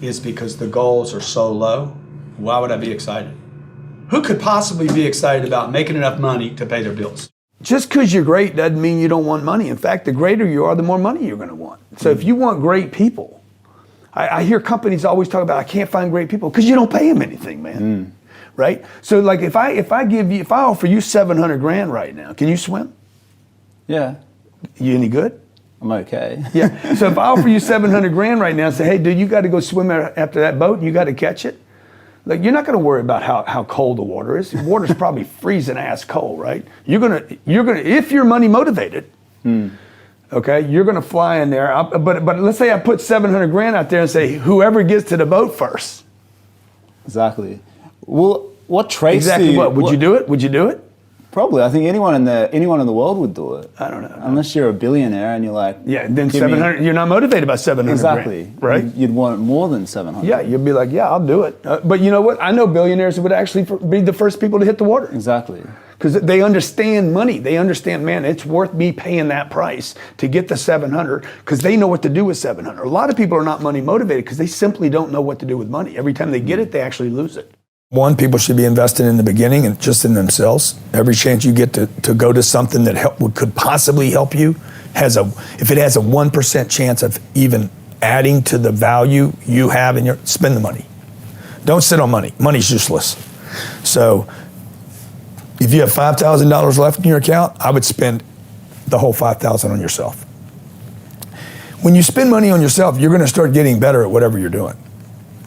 is because the goals are so low. Why would I be excited? Who could possibly be excited about making enough money to pay their bills? Just because you're great doesn't mean you don't want money. In fact, the greater you are, the more money you're going to want. So if you want great people, I hear companies always talk about, I can't find great people because you don't pay them anything, man. Right? So like if I offer you 700 grand right now, can you swim? Yeah. You any good? I'm okay. Yeah. So if I offer you 700 grand right now and say, hey, dude, you got to go swim after that boat and you got to catch it. Like, you're not going to worry about how cold the water is. The water's probably freezing ass cold, right? You're gonna if you're money motivated, okay, you're gonna fly in there. But let's say I put 700 grand out there and say, whoever gets to the boat first. Exactly. Well, what traits exactly do you, what would you do it? Would you do it? Probably. I think anyone in the world would do it. I don't know. Unless you're a billionaire and you're like, yeah, then 700. You're not motivated by 700. Exactly. Grand, right? You'd want more than 700. Yeah, you'd be like, yeah, I'll do it. But you know what? I know billionaires who would actually be the first people to hit the water. Exactly. Because they understand money. They understand, man, it's worth me paying that price to get the 700 because they know what to do with 700. A lot of people are not money motivated because they simply don't know what to do with money. Every time they get it, they actually lose it. One, people should be investing in the beginning and just in themselves. Every chance you get to go to something that could possibly help you, if it has a 1% chance of even adding to the value you have in spend the money. Don't sit on money. Money's useless. So if you have $5,000 left in your account, I would spend the whole $5,000 on yourself. When you spend money on yourself, you're gonna start getting better at whatever you're doing.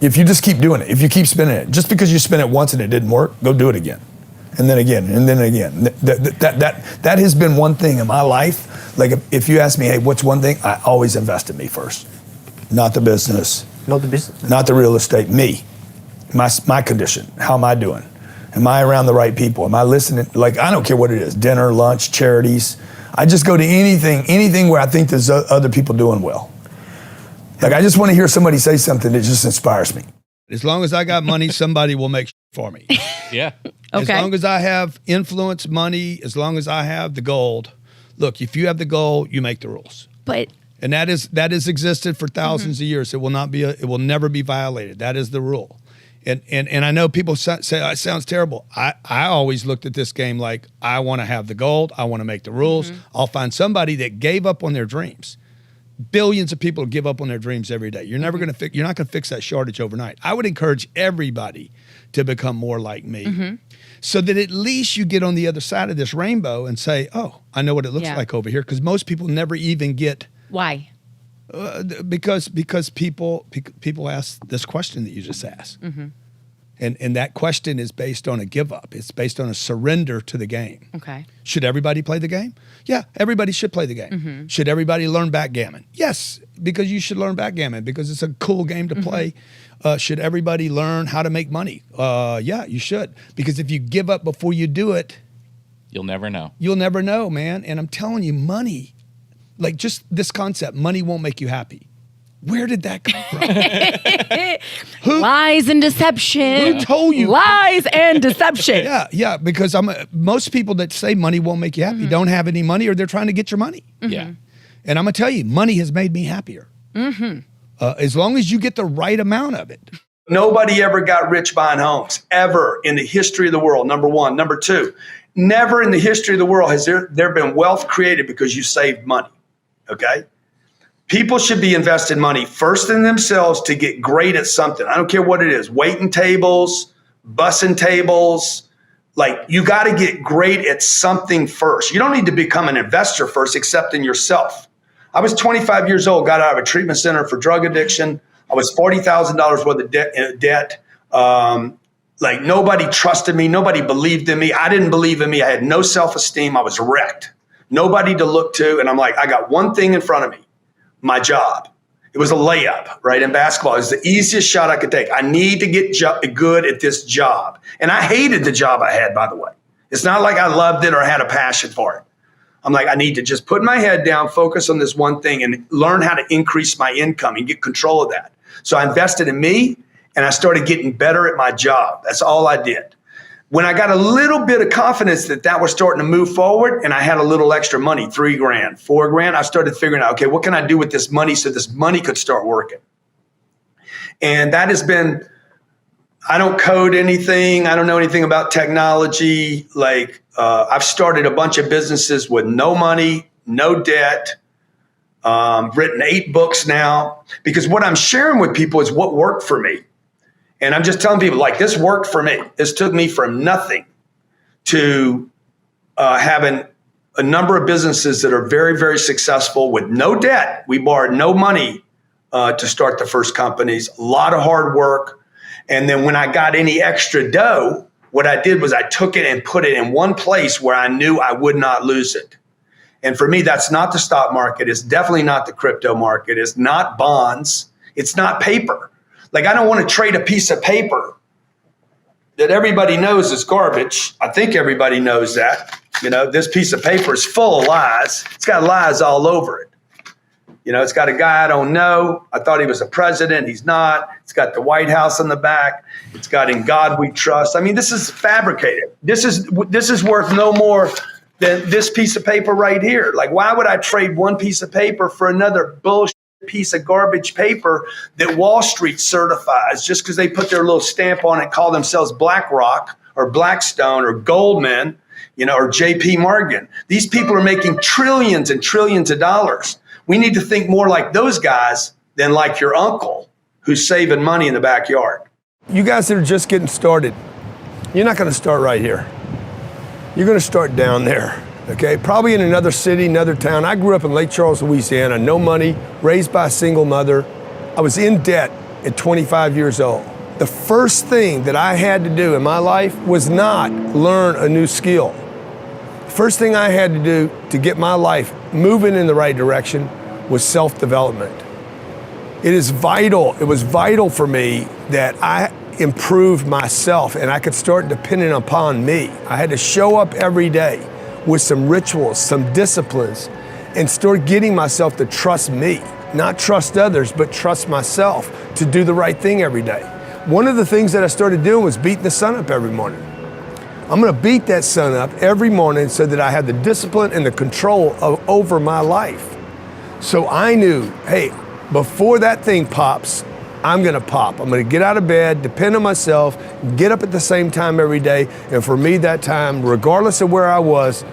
If you just keep doing it, if you keep spending it, just because you spent it once and it didn't work, go do it again. And then again, and then again. That has been one thing in my life. Like if you ask me, hey, what's one thing? I always invest in me first. Not the business. Not the business. Not the real estate, me. My condition, how am I doing? Am I around the right people? Am I listening? Like, I don't care what it is, dinner, lunch, charities. I just go to anything where I think there's other people doing well. Like, I just want to hear somebody say something that just inspires me. As long as I got money, somebody will make for me. Yeah. As long as I have influence, money, as long as I have the gold. Look, if you have the gold, you make the rules. And that has existed for thousands of years. It will never be violated. That is the rule. And I know people say it sounds terrible. I always looked at this game like I want to have the gold. I want to make the rules. I'll find somebody that gave up on their dreams. Billions of people give up on their dreams every day. You're never going to you're not going to fix that shortage overnight. I would encourage everybody to become more like me, so that at least you get on the other side of this rainbow and say, "Oh, I know what it looks like over here." Because most people never even get. Why? Because people ask this question that you just asked, and that question is based on a give up. It's based on a surrender to the game. Okay. Should everybody play the game? Yeah, everybody should play the game. Should everybody learn backgammon? Yes, because you should learn backgammon because it's a cool game to play. Should everybody learn how to make money? Yeah, you should. Because if you give up before you do it, you'll never know. You'll never know, man. And I'm telling you, money. Like just this concept, money won't make you happy. Where did that come from? Lies and deception. Who told you? Lies and deception. Yeah, because most people that say money won't make you happy don't have any money or they're trying to get your money. Yeah. And I'm going to tell you, money has made me happier. As long as you get the right amount of it. Nobody ever got rich buying homes, ever in the history of the world, number one. Number two, never in the history of the world has there been wealth created because you saved money. Okay? People should be investing money first in themselves to get great at something. I don't care what it is. Waiting tables, bussing tables. Like you got to get great at something first. You don't need to become an investor first, except in yourself. I was 25 years old, got out of a treatment center for drug addiction. I was $40,000 worth of debt. Like nobody trusted me. Nobody believed in me. I didn't believe in me. I had no self-esteem. I was wrecked. Nobody to look to. And I'm like, I got one thing in front of me, my job. It was a layup, right? In basketball, it was the easiest shot I could take. I need to get good at this job. And I hated the job I had, by the way. It's not like I loved it or had a passion for it. I'm like, I need to just put my head down, focus on this one thing and learn how to increase my income and get control of that. So I invested in me and I started getting better at my job. That's all I did. When I got a little bit of confidence that was starting to move forward and I had a little extra money, $3,000, $4,000, I started figuring out, okay, what can I do with this money so this money could start working? And that has been, I don't code anything. I don't know anything about technology. Like I've started a bunch of businesses with no money, no debt, written 8 books now, because what I'm sharing with people is what worked for me. And I'm just telling people, like, this worked for me. This took me from nothing to having a number of businesses that are very, very successful with no debt. We borrowed no money to start the first companies, a lot of hard work. And then when I got any extra dough, what I did was I took it and put it in one place where I knew I would not lose it. And for me, that's not the stock market. It's definitely not the crypto market. It's not bonds. It's not paper. Like, I don't want to trade a piece of paper that everybody knows is garbage. I think everybody knows that. You know, this piece of paper is full of lies. It's got lies all over it. You know, it's got a guy I don't know. I thought he was a president. He's not. It's got the White House on the back. It's got "In God We Trust." I mean, this is fabricated. This is worth no more than this piece of paper right here. Like, why would I trade one piece of paper for another bullshit piece of garbage paper that Wall Street certifies just because they put their little stamp on it, call themselves BlackRock or Blackstone or Goldman, you know, or JP Morgan? These people are making trillions and trillions of dollars. We need to think more like those guys than like your uncle who's saving money in the backyard. You guys that are just getting started, you're not going to start right here. You're going to start down there. Okay, probably in another city, another town. I grew up in Lake Charles, Louisiana, no money, raised by a single mother. I was in debt at 25 years old. The first thing that I had to do in my life was not learn a new skill. The first thing I had to do to get my life moving in the right direction was self-development. It is vital. It was vital for me that I improved myself and I could start depending upon me. I had to show up every day with some rituals, some disciplines, and start getting myself to trust me. Not trust others, but trust myself to do the right thing every day. one of the things that I started doing was beating the sun up every morning. I'm gonna beat that sun up every morning so that I have the discipline and the control over my life. So I knew, hey, before that thing pops, I'm gonna pop. I'm gonna get out of bed, depend on myself, get up at the same time every day. And for me, that time, regardless of where I was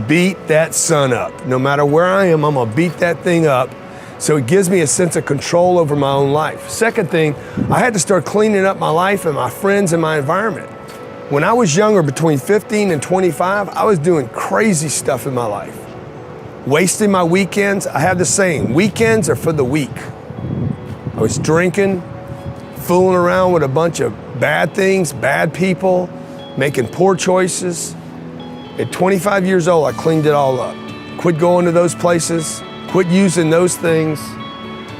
beat that sun up. No matter where I am, I'm gonna beat that thing up. So it gives me a sense of control over my own life. Second thing, I had to start cleaning up my life and my friends and my environment. When I was younger, between 15 and 25, I was doing crazy stuff in my life. Wasting my weekends. I have the saying, weekends are for the weak. I was drinking, fooling around with a bunch of bad things, bad people, making poor choices. At 25 years old, I cleaned it all up. Quit going to those places, quit using those things,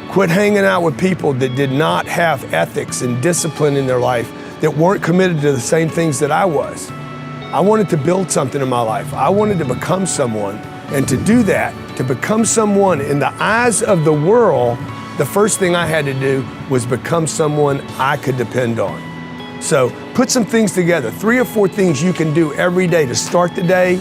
quit hanging out with people that did not have ethics and discipline in their life, that weren't committed to the same things that I was. I wanted to build something in my life. I wanted to become someone. And to do that, to become someone in the eyes of the world, the first thing I had to do was become someone I could depend on. So put some things together, 3 or 4 things you can do every day to start the day,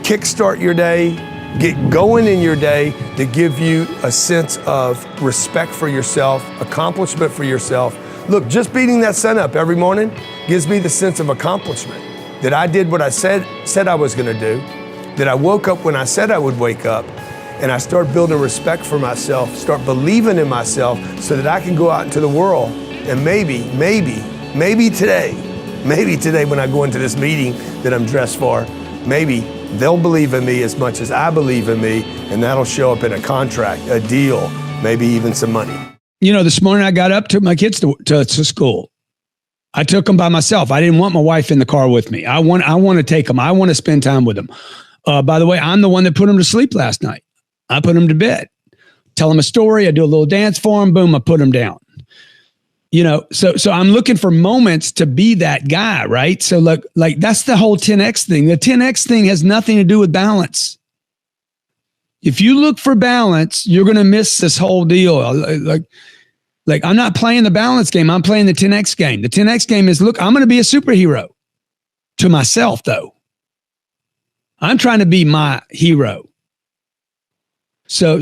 kickstart your day, get going in your day to give you a sense of respect for yourself, accomplishment for yourself. Look, just beating that sun up every morning gives me the sense of accomplishment, that I did what I said I was gonna do, that I woke up when I said I would wake up, and I start building respect for myself, start believing in myself so that I can go out into the world and maybe today when I go into this meeting that I'm dressed for, maybe they'll believe in me as much as I believe in me, and that'll show up in a contract, a deal, maybe even some money. You know, this morning I got up, took my kids to school. I took them by myself. I didn't want my wife in the car with me. I want to take them. I want to spend time with them. By the way, I'm the one that put them to sleep last night. I put them to bed. Tell them a story. I do a little dance for them. Boom, I put them down. You know, so I'm looking for moments to be that guy, right? So like that's the whole 10X thing. The 10X thing has nothing to do with balance. If you look for balance, you're going to miss this whole deal. Like I'm not playing the balance game. I'm playing the 10X game. The 10X game is, look, I'm going to be a superhero to myself, though. I'm trying to be my hero. So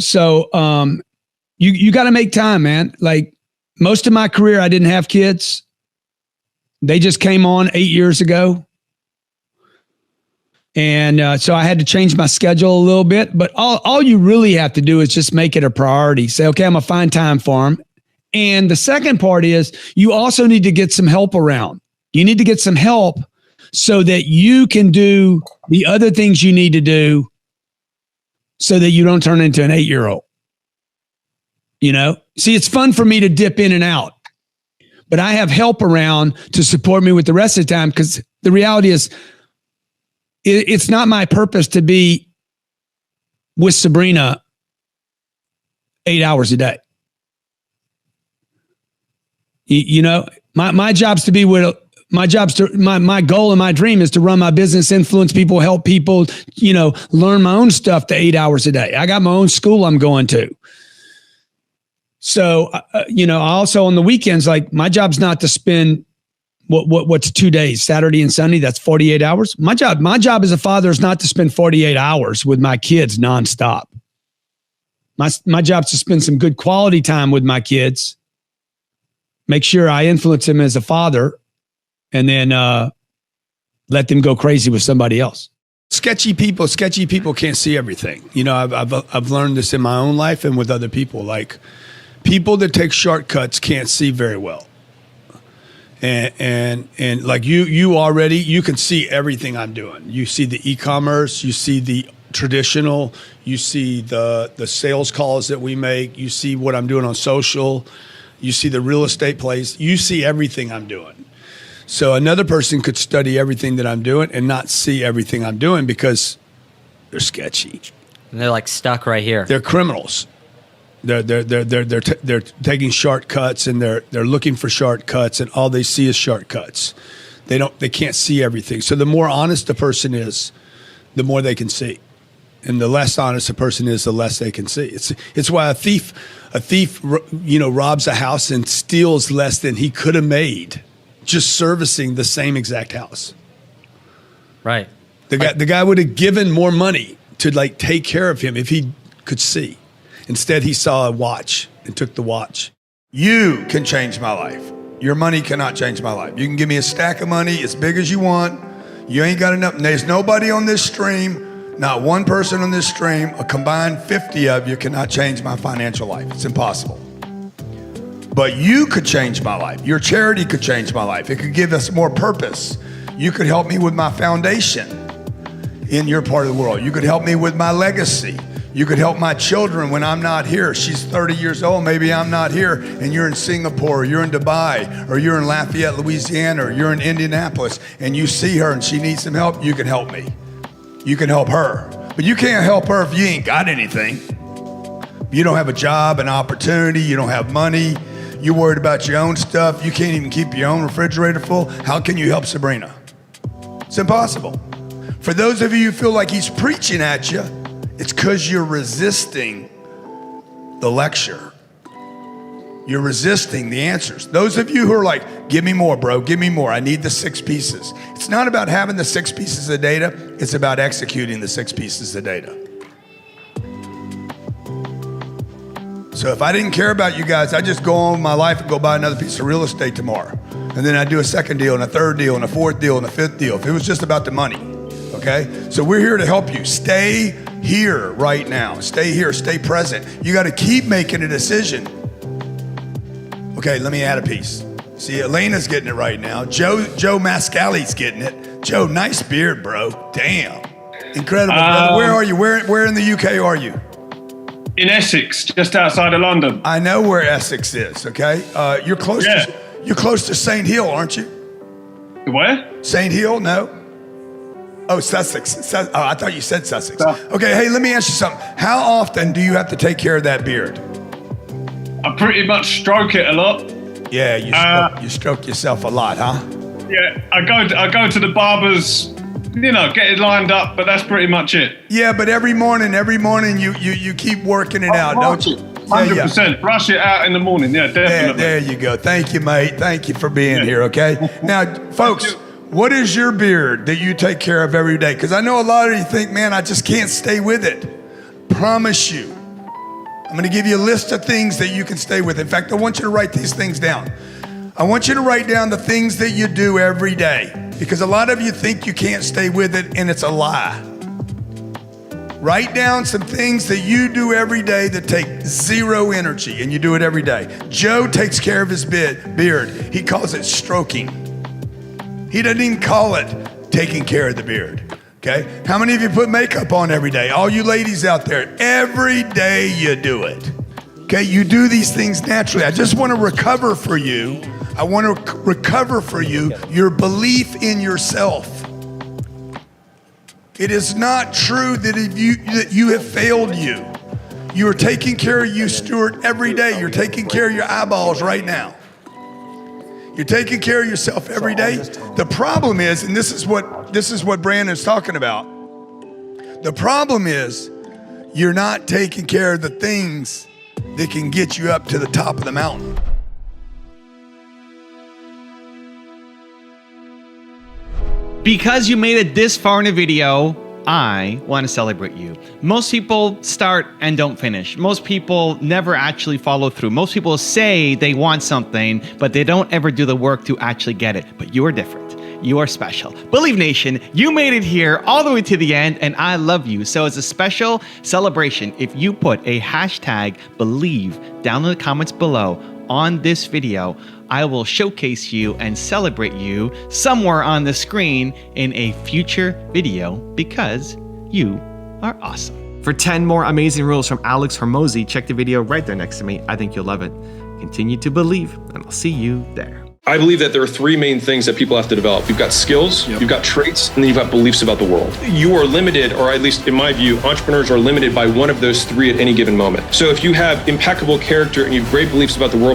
you got to make time, man. Like most of my career, I didn't have kids. They just came on 8 years ago. And so I had to change my schedule a little bit. But all you really have to do is just make it a priority. Say, okay, I'm going to find time for them. And the second part is you also need to get some help around. You need to get some help so that you can do the other things you need to do so that you don't turn into an 8-year-old. You know, see, it's fun for me to dip in and out, but I have help around to support me with the rest of the time, because the reality is it's not my purpose to be with Sabrina 8 hours a day. You know, my job's to be with, my goal and my dream is to run my business, influence people, help people, you know, learn my own stuff to 8 hours a day. I got my own school I'm going to. So, you know, also on the weekends, like my job's not to spend what's 2 days, Saturday and Sunday, that's 48 hours. My job as a father is not to spend 48 hours with my kids nonstop. My job's to spend some good quality time with my kids, make sure I influence them as a father, and then let them go crazy with somebody else. Sketchy people can't see everything. You know, I've learned this in my own life and with other people. Like people that take shortcuts can't see very well. And like you can see everything I'm doing. You see the e-commerce, you see the traditional, you see the sales calls that we make, you see what I'm doing on social, you see the real estate plays, you see everything I'm doing. So another person could study everything that I'm doing and not see everything I'm doing because they're sketchy. And they're like stuck right here. They're criminals. They're taking shortcuts, and they're looking for shortcuts, and all they see is shortcuts. They can't see everything. So the more honest a person is, the more they can see. And the less honest a person is, the less they can see. It's why a thief, robs a house and steals less than he could have made just servicing the same exact house. Right. The guy would have given more money to take care of him if he could see. Instead, he saw a watch and took the watch. You can change my life. Your money cannot change my life. You can give me a stack of money as big as you want. You ain't got enough. There's nobody on this stream. Not one person on this stream, a combined 50 of you cannot change my financial life. It's impossible. But you could change my life. Your charity could change my life. It could give us more purpose. You could help me with my foundation in your part of the world. You could help me with my legacy. You could help my children when I'm not here. She's 30 years old, maybe I'm not here, and you're in Singapore, or you're in Dubai, or you're in Lafayette, Louisiana, or you're in Indianapolis, and you see her and she needs some help, you can help me. You can help her. But you can't help her if you ain't got anything. You don't have a job, an opportunity, you don't have money, you're worried about your own stuff, you can't even keep your own refrigerator full. How can you help Sabrina? It's impossible. For those of you who feel like he's preaching at you, it's because you're resisting the lecture. You're resisting the answers. Those of you who are like, give me more, bro, give me more. I need the 6 pieces. It's not about having the 6 pieces of data. It's about executing the 6 pieces of data. So if I didn't care about you guys, I'd just go on with my life and go buy another piece of real estate tomorrow. And then I'd do a second deal and a third deal and a fourth deal and a fifth deal. If it was just about the money, okay? So we're here to help you. Stay here right now. Stay here, stay present. You got to keep making a decision. Okay, let me add a piece. See, Elena's getting it right now. Joe Mascali's getting it. Joe, nice beard, bro. Damn. Incredible, brother. Where are you? Where in the UK are you? In Essex, just outside of London. I know where Essex is, okay? You're close to St. Hill, aren't you? Where? St. Hill, no? Oh, Sussex. Oh, I thought you said Sussex. Okay, hey, let me ask you something. How often do you have to take care of that beard? I pretty much stroke it a lot. Yeah, you stroke yourself a lot, huh? Yeah, I go to the barber's, get it lined up, but that's pretty much it. Yeah, but every morning you keep working it out, don't you? 100%. Brush it out in the morning. Yeah, definitely. There you go. Thank you, mate. Thank you for being here, okay? Now, folks, what is your beard that you take care of every day? Because I know a lot of you think, man, I just can't stay with it. Promise you. I'm going to give you a list of things that you can stay with. In fact, I want you to write these things down. I want you to write down the things that you do every day, because a lot of you think you can't stay with it, and it's a lie. Write down some things that you do every day that take 0 energy, and you do it every day. Joe takes care of his beard. He calls it stroking. He doesn't even call it taking care of the beard. Okay? How many of you put makeup on every day? All you ladies out there, every day you do it. Okay? You do these things naturally. I just want to recover for you. I want to recover for you your belief in yourself. It is not true that you have failed you. You are taking care of you, Stuart, every day. You're taking care of your eyeballs right now. You're taking care of yourself every day. The problem is, and this is what Brandon's talking about. The problem is you're not taking care of the things that can get you up to the top of the mountain. Because you made it this far in a video, I want to celebrate you. Most people start and don't finish. Most people never actually follow through. Most people say they want something, but they don't ever do the work to actually get it. But you are different. You are special. Believe Nation, you made it here all the way to the end, and I love you. So as a special celebration, if you put a hashtag believe down in the comments below on this video, I will showcase you and celebrate you somewhere on the screen in a future video because you are awesome. For 10 more amazing rules from Alex Hormozi, check the video right there next to me. I think you'll love it. Continue to believe, and I'll see you there. I believe that there are 3 main things that people have to develop. You've got skills, you've got traits, and then you've got beliefs about the world. You are limited, or at least in my view, entrepreneurs are limited by one of those 3 at any given moment. So if you have impeccable character and you have great beliefs about the world,